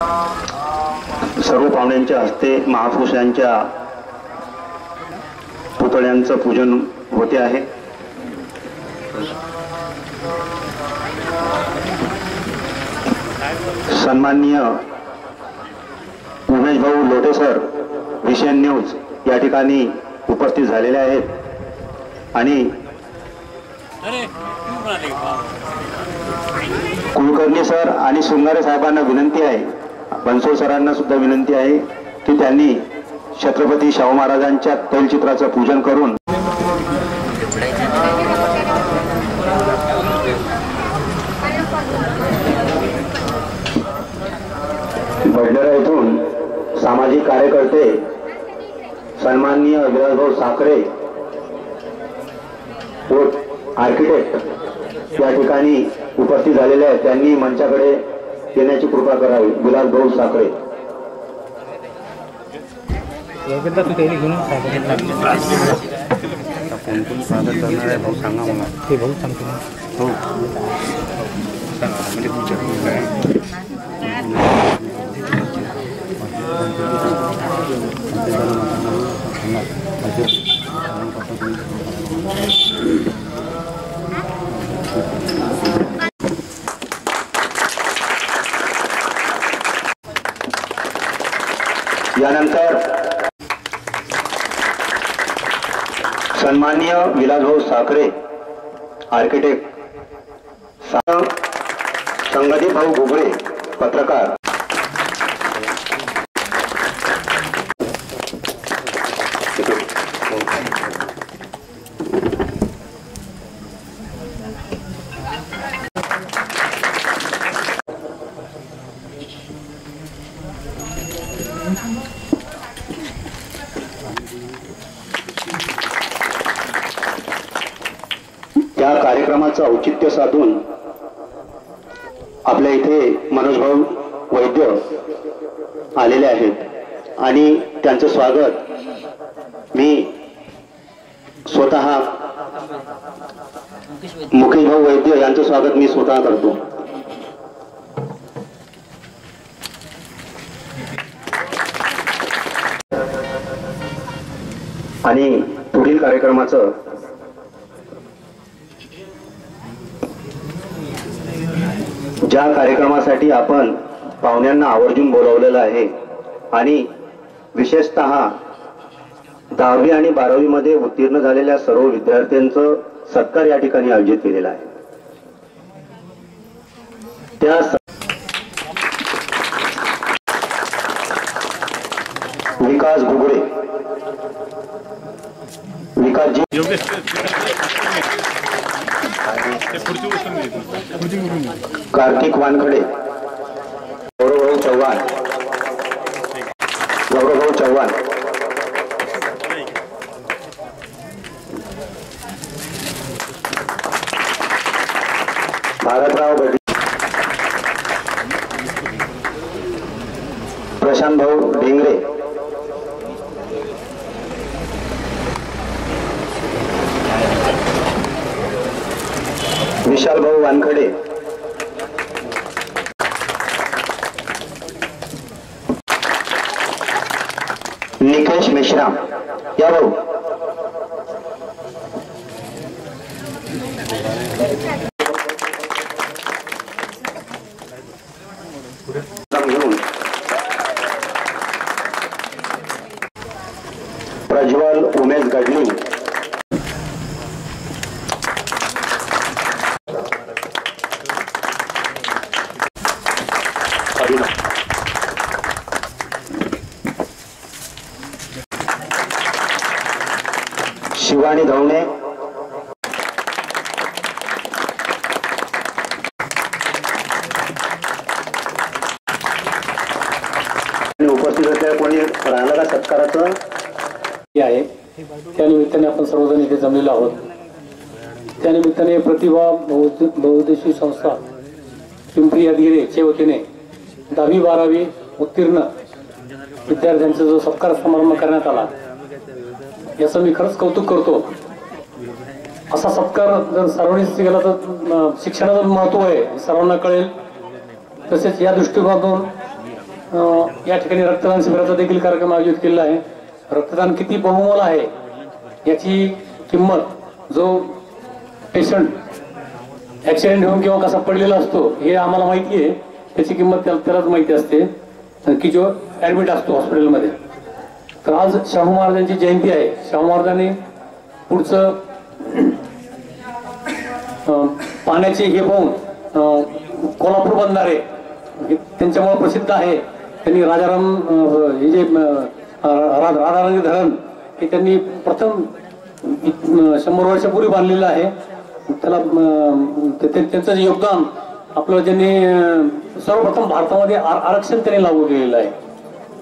सर्व पाहुण्यांच्या हस्ते महापुरुषांच्या पुतळ्यांचं पूजन होते आहे। सन्माननीय उमेश भाऊ लोटे सर विशन न्यूज या ठिकाणी उपस्थित झालेले आहेत आणि कुलकर्णी सर आणि सुंगारे साहेबांना विनंती आहे, बनसोड सरांना सुद्धा विनंती आहे की त्यांनी छत्रपती शाहू महाराजांच्या तैलचित्राचं पूजन करून बडनेरा येथून सामाजिक कार्यकर्ते सन्माननीय विलासभाऊ साखरे व आर्किटेक्ट या ठिकाणी उपस्थित झालेले आहेत। त्यांनी मंचाकडे येण्याची कृपा करावी। विलासभाऊ साखरे स्वागत करणार आहे। भाऊ सांगा मला ते भाऊ सांगतो हो यानंतर सन्माननीय विलासभाऊ साखरे आर्किटेक्ट, संगदीप भाऊ घुगळे पत्रकार, या कार्यक्रमाचं औचित्य साधून आपल्या इथे मनोज भाऊ वैद्य आलेले आहेत आणि त्यांचं स्वागत मी स्वतः मुकेश भाऊ वैद्य यांचं स्वागत मी स्वतः करतो। आणि पुढील कार्यक्रमाचं ज्या कार्यक्रमासाठी आपण पाहुण्यांना आवर्जून बोलावलेलं आहे आणि विशेषतः 10वी आणि 12वी मध्ये उत्तीर्ण झालेल्या सर्व विद्यार्थ्यांचं सत्कार या ठिकाणी आयोजित केलेला आहे। त्या विकास घुगळे, विकासजी कार्तिक वानखडे, गौरवभाऊ चव्हाण, गौरवभाऊ चव्हाण, भारतराव गडी, प्रशांत भाऊ ढेंगरे, विशाल भाऊ वानखडे, निकेश मेश्राम या भाऊ, प्रज्वल उमेश गडली, शिवानी धवणे, उपस्थित असलेल्या कोणी राहिला का सत्काराचं आहे त्या निमित्ताने आपण सर्वजण इथे जमलेलो आहोत। त्या निमित्ताने प्रतिभा बहुउद्देशीय संस्था पिंपरी यादगिरीच्या वतीने 10वी 12वी उत्तीर्ण विद्यार्थ्यांचा जो सत्कार समारंभ करण्यात आला याचं मी खरंच कौतुक करतो। असा सत्कार जर सर्वांनीच केला तर शिक्षणाचं महत्त्व आहे सर्वांना कळेल। तसेच या दृष्टिकोनातून या ठिकाणी रक्तदान शिबिराचा देखील कार्यक्रम आयोजित केलेला आहे. रक्तदान किती बहुमोल आहे याची किंमत जो पेशंट ऍक्सिडेंट होऊन किंवा कसा पडलेला असतो हे आम्हाला माहिती आहे. त्याची किंमत त्यालाच माहिती असते की जो ऍडमिट असतो हॉस्पिटलमध्ये. तर आज शाहू महाराजांची जयंती आहे. शाहू महाराजांनी पुढचं पाण्याचे हे पाहून कोल्हापूर बंधारे त्यांच्यामुळे प्रसिद्ध आहे. त्यांनी राजाराम हे जे राधाराणी धरण हे त्यांनी प्रथम 100 वर्षापूर्वी बांधलेलं आहे. त्याला त्यांचं जे योगदान आपलं ज्यांनी सर्वप्रथम भारतामध्ये आरक्षण त्यांनी लागू केलेलं आहे.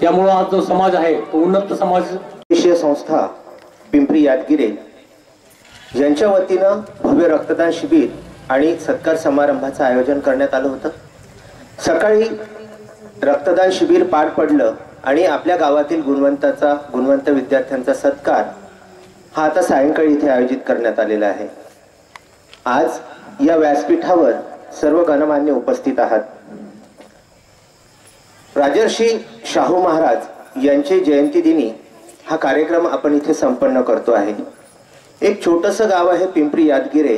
त्यामुळं आज जो समाज आहे तो उन्नत समाज. विशेष संस्था पिंपरी यादगिरे यांच्या वतीनं भव्य रक्तदान शिबिर आणि सत्कार समारंभाचं आयोजन करण्यात आलं होतं. सकाळी रक्तदान शिबिर पार पडलं आणि आपल्या गावातील गुणवंत विद्यार्थ्यांचा सत्कार हा आता सायंकाळी इथे आयोजित करण्यात आलेला आहे. आज या व्यासपीठावर सर्व गणमान्य उपस्थित आहात. राजर्षी शाहू महाराज यांचे जयंती दिनी हा कार्यक्रम आपण इथे संपन्न करतो आहे. एक छोटंसं गाव आहे पिंपरी यादगिरे,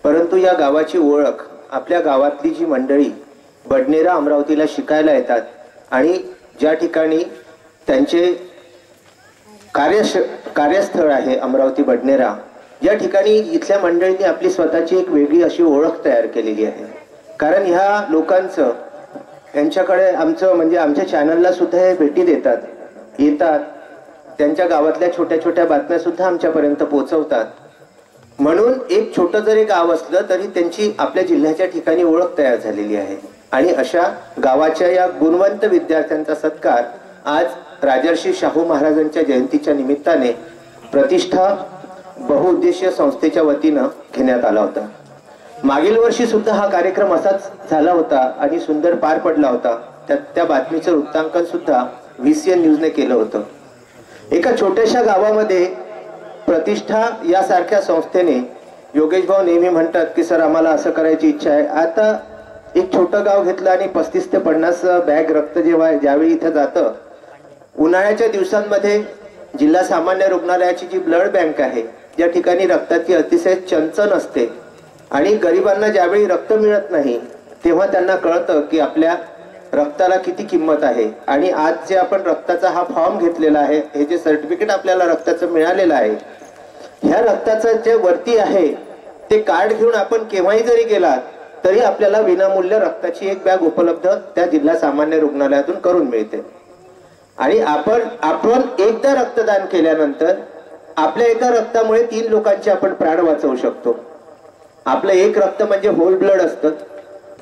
परंतु या गावाची ओळख आपल्या गावातली जी मंडळी बडनेरा अमरावतीला शिकायला येतात आणि ज्या ठिकाणी त्यांचे कार्यस्थळ आहे अमरावती बडनेरा, या ठिकाणी इथल्या मंडळींनी आपली स्वतःची एक वेगळी अशी ओळख तयार केलेली आहे. कारण ह्या लोकांचं यांच्याकडे आमच्या चॅनलला सुद्धा हे भेटी येतात, त्यांच्या गावातल्या छोट्या छोट्या बातम्या सुद्धा आमच्यापर्यंत पोहोचवतात. म्हणून एक छोटं जरी गाव असलं तरी त्यांची आपल्या जिल्ह्याच्या ठिकाणी ओळख तयार झालेली आहे. आणि अशा गावाच्या या गुणवंत विद्यार्थ्यांचा सत्कार आज राजर्षी शाहू महाराजांच्या जयंतीच्या निमित्ताने प्रतिष्ठा बहुउद्देशीय संस्थेच्या वतीनं घेण्यात आला होता. मागील वर्षी सुद्धा हा कार्यक्रम असाच झाला होता आणि सुंदर पार पडला होता. त्या बातमीचं वृत्तांकन सुद्धा VCN न्यूजने केलं होतं. एका छोट्याशा गावामध्ये प्रतिष्ठा यासारख्या संस्थेने, योगेश भाऊ नेहमी म्हणतात की सर आम्हाला असं करायची इच्छा आहे. आता एक छोटं गाव घेतलं आणि 35 ते 50 बॅग रक्त ज्यावेळी इथं जातं, उन्हाळ्याच्या दिवसांमध्ये जिल्हा सामान्य रुग्णालयाची जी ब्लड बँक आहे, ज्या ठिकाणी रक्ताची अतिशय चंचन असते आणि गरिबांना ज्यावेळी रक्त मिळत नाही तेव्हा त्यांना कळतं की आपल्या रक्ताला किती किंमत आहे. आणि आज जे आपण रक्ताचा हा फॉर्म घेतलेला आहे, हे जे सर्टिफिकेट आपल्याला रक्ताचं मिळालेलं आहे, ह्या रक्ताचं जे वरती आहे ते कार्ड घेऊन आपण केव्हाही जरी गेलात तरी आपल्याला विनामूल्य रक्ताची एक बॅग उपलब्ध त्या जिल्हा सामान्य रुग्णालयातून करून मिळते. आणि आपण एकदा रक्तदान केल्यानंतर आपल्या एका रक्तामुळे 3 लोकांचे आपण प्राण वाचवू शकतो. आपलं एक रक्त म्हणजे होल ब्लड असतं,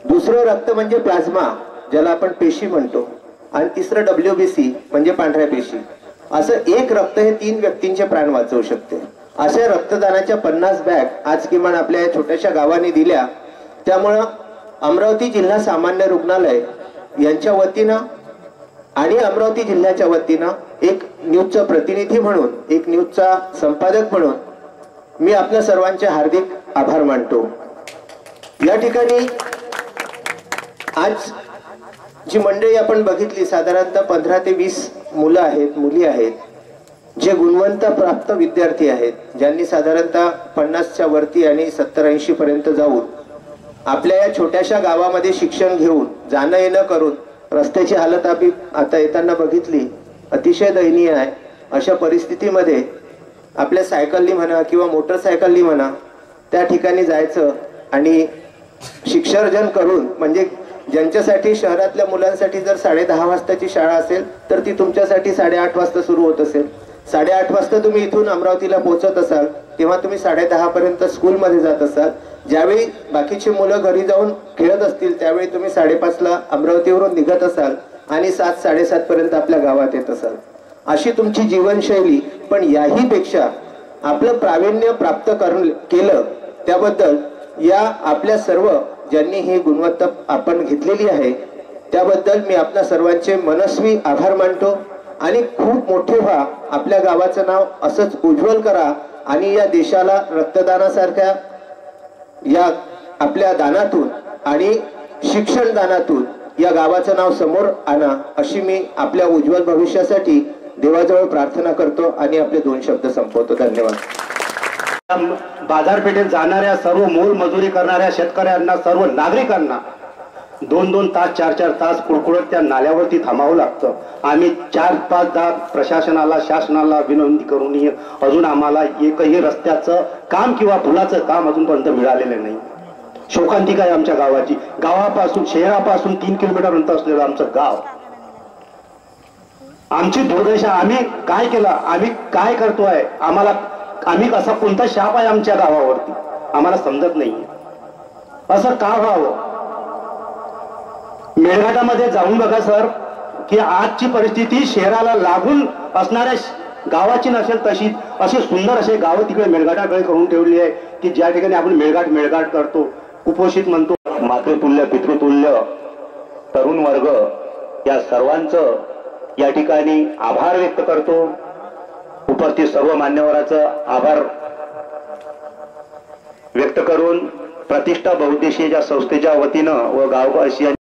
दुसरं रक्त म्हणजे प्लाझ्मा ज्याला आपण पेशी म्हणतो, आणि तिसरं WBC म्हणजे पांढऱ्या पेशी. असं एक रक्त हे 3 व्यक्तींचे प्राण वाचवू शकते. अशा रक्तदानाच्या 50 बॅग आज किमान आपल्या या छोट्याशा गावाने दिल्या. त्यामुळं अमरावती जिल्हा सामान्य रुग्णालय यांच्या वतीनं आणि अमरावती जिल्ह्याच्या वतीनं एक न्यूजचा प्रतिनिधी म्हणून, एक न्यूजचा संपादक म्हणून मी आपल्या सर्वांचे हार्दिक आभार मानतो. या ठिकाणी आज जी मंडळी आपण बघितली, साधारणतः 15 ते 20 मुलं आहेत, मुली आहेत, जे गुणवंत प्राप्त विद्यार्थी आहेत, ज्यांनी साधारणतः 50च्या वरती आणि 70-80 पर्यंत जाऊन आपल्या या छोट्याशा गावामध्ये शिक्षण घेऊन जाणं येणं करून, रस्त्याची हालत आम्ही आता येताना बघितली, अतिशय दयनीय आहे. अशा परिस्थितीमध्ये आपल्या सायकलनी म्हणा किंवा मोटरसायकलनी म्हणा त्या ठिकाणी जायचं आणि शिक्षार्जन करून, म्हणजे ज्यांच्यासाठी शहरातल्या मुलांसाठी जर 10:30 वाजताची शाळा असेल तर ती तुमच्यासाठी 8:30 वाजता सुरू होत असेल. 8:30 वाजता तुम्ही इथून अमरावतीला पोहोचत असाल तेव्हा तुम्ही 10:30 पर्यंत स्कूलमध्ये जात असाल. ज्यावेळी बाकीची मुलं घरी जाऊन खेळत असतील त्यावेळी तुम्ही 5:30ला अमरावतीवरून निघत असाल आणि 7-7:30 पर्यंत आपल्या गावात येत असाल. अशी तुमची जीवनशैली. पण याही पेक्षा आपलं प्रावीण्य प्राप्त केलं त्याबद्दल या आपल्या सर्व ज्यांनी ही गुणवत्ता आपण घेतलेली आहे त्याबद्दल मी आपल्या सर्वांचे मनस्वी आभार मानतो. आणि खूप मोठे व्हा, आपल्या गावाचं नाव असंच उज्ज्वल करा आणि या देशाला रक्तदानासारख्या या आपल्या दानातून आणि शिक्षण दानातून या गावाचं नाव समोर आणा अशी मी आपल्या उज्ज्वल भविष्यासाठी देवाजवळ प्रार्थना करतो आणि आपले 2 शब्द संपवतो. धन्यवाद. बाजारपेठेत जाणाऱ्या सर्व मोलमजुरी करणाऱ्या शेतकऱ्यांना, सर्व नागरिकांना 2-2 तास 4-4 तास कुडकुडत त्या नाल्यावरती थांबावं लागतं. आम्ही 4-5दा प्रशासनाला, शासनाला विनंती करून अजून आम्हाला एकही रस्त्याचं काम किंवा पुलाचं काम अजूनपर्यंत मिळालेलं नाही. शोकांतिका आहे आमच्या गावाची. गावापासून, शहरापासून 3 किलोमीटर अंतर असलेलं आमचं गाव. आमची दुर्दशा. आम्ही काय केलं, आम्ही काय करतोय, आम्ही असा कोणता शाप आहे आमच्या गावावरती आम्हाला समजत नाही. असं का व्हावं? मेळघाटामध्ये जाऊन बघा सर, की आजची परिस्थिती शहराला लागून असणाऱ्या गावाची नसेल तशी असे सुंदर असे गावं तिकडे मेळघाटाकडे करून ठेवली आहे, की ज्या ठिकाणी आपण मेळघाट करतो, कुपोषित म्हणतो. मातृतुल्य, पितृतुल्य तरुण वर्ग या सर्वांचं या ठिकाणी आभार व्यक्त करतो. उपस्थित सर्व मान्यवरांचं आभार व्यक्त करून प्रतिष्ठा बहुउद्देशीय संस्थेच्या वतीनं व गाववासी